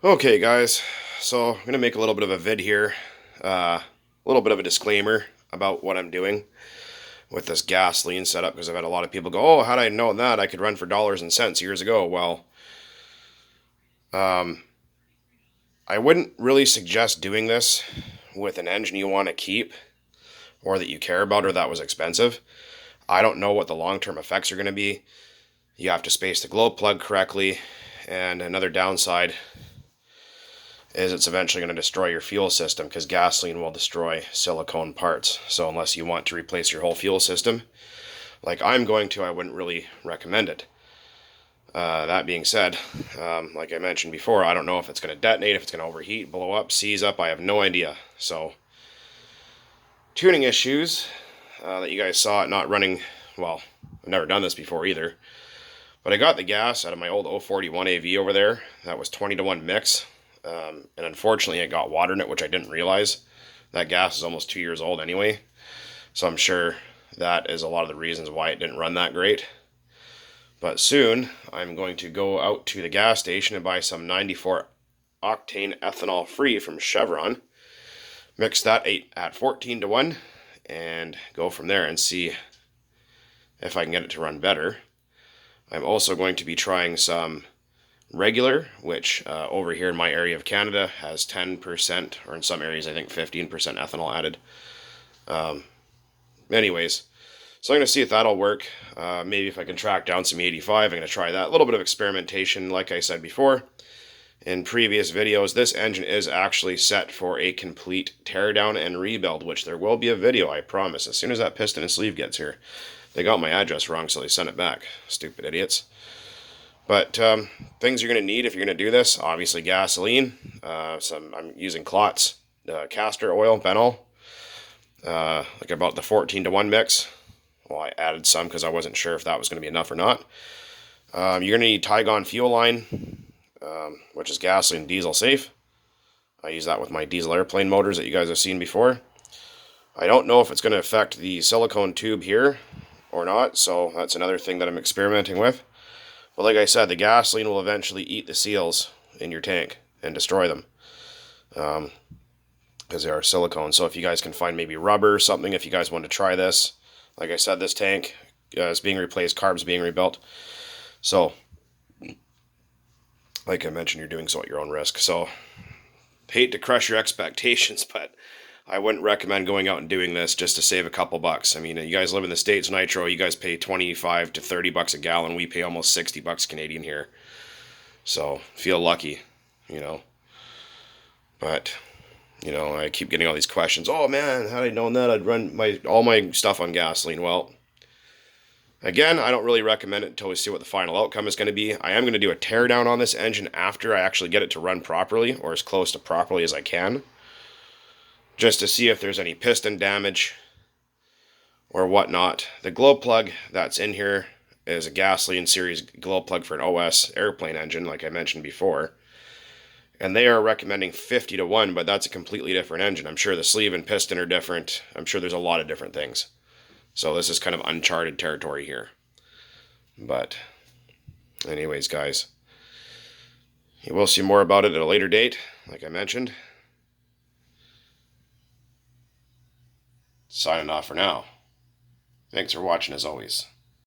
Okay guys, so I'm going to make a little bit of a vid here, a little bit of a disclaimer about what I'm doing with this gasoline setup, because I've had a lot of people go, oh, had I known that, I could run for dollars and cents years ago. Well, I wouldn't really suggest doing this with an engine you want to keep or that you care about or that was expensive. I don't know what the long-term effects are going to be. You have to space the glow plug correctly, and another downside is it's eventually going to destroy your fuel system, because gasoline will destroy silicone parts. So unless you want to replace your whole fuel system, like I'm going to, I wouldn't really recommend it. That being said, like I mentioned before, I don't know if it's going to detonate, if it's going to overheat, blow up, seize up. I have no idea. So tuning issues that you guys saw it not running, well, I've never done this before either. But I got the gas out of my old 041 AV over there. That was 20-to-1 mix. And unfortunately it got water in it, which I didn't realize. That gas is almost 2 years old anyway. So I'm sure that is a lot of the reasons why it didn't run that great. But soon I'm going to go out to the gas station and buy some 94 octane ethanol free from Chevron. Mix that at 14-to-1 and go from there and see if I can get it to run better. I'm also going to be trying some regular, which over here in my area of Canada has 10%, or in some areas I think 15% ethanol added. Anyways, so I'm going to see if that'll work. Maybe if I can track down some 85, I'm going to try that. A little bit of experimentation, like I said before in previous videos. This engine is actually set for a complete teardown and rebuild, which there will be a video, I promise, as soon as that piston and sleeve gets here. They got my address wrong, so they sent it back. Stupid idiots. But things you're going to need if you're going to do this, obviously gasoline, I'm using Klotz castor oil, Benol, like about the 14-to-1 mix. Well, I added some because I wasn't sure if that was going to be enough or not. You're going to need Tygon fuel line, which is gasoline and diesel safe. I use that with my diesel airplane motors that you guys have seen before. I don't know if it's going to affect the silicone tube here or not, so that's another thing that I'm experimenting with. But like I said, the gasoline will eventually eat the seals in your tank and destroy them, because they are silicone. So if you guys can find maybe rubber or something, if you guys want to try this. Like I said, this tank is being replaced, carbs being rebuilt. So, like I mentioned, you're doing so at your own risk. So, hate to crush your expectations, but I wouldn't recommend going out and doing this just to save a couple bucks. I mean, you guys live in the States, nitro, you guys pay 25 to 30 bucks a gallon. We pay almost 60 bucks Canadian here. So, feel lucky, you know. But, you know, I keep getting all these questions. Oh man, had I known that, I'd run all my stuff on gasoline. Well, again, I don't really recommend it until we see what the final outcome is going to be. I am going to do a teardown on this engine after I actually get it to run properly, or as close to properly as I can, just to see if there's any piston damage or whatnot. The glow plug that's in here is a gasoline series glow plug for an OS airplane engine, like I mentioned before. And they are recommending 50-to-1, but that's a completely different engine. I'm sure the sleeve and piston are different. I'm sure there's a lot of different things. So this is kind of uncharted territory here. But anyways, guys, you will see more about it at a later date, like I mentioned. Signing off for now. Thanks for watching as always.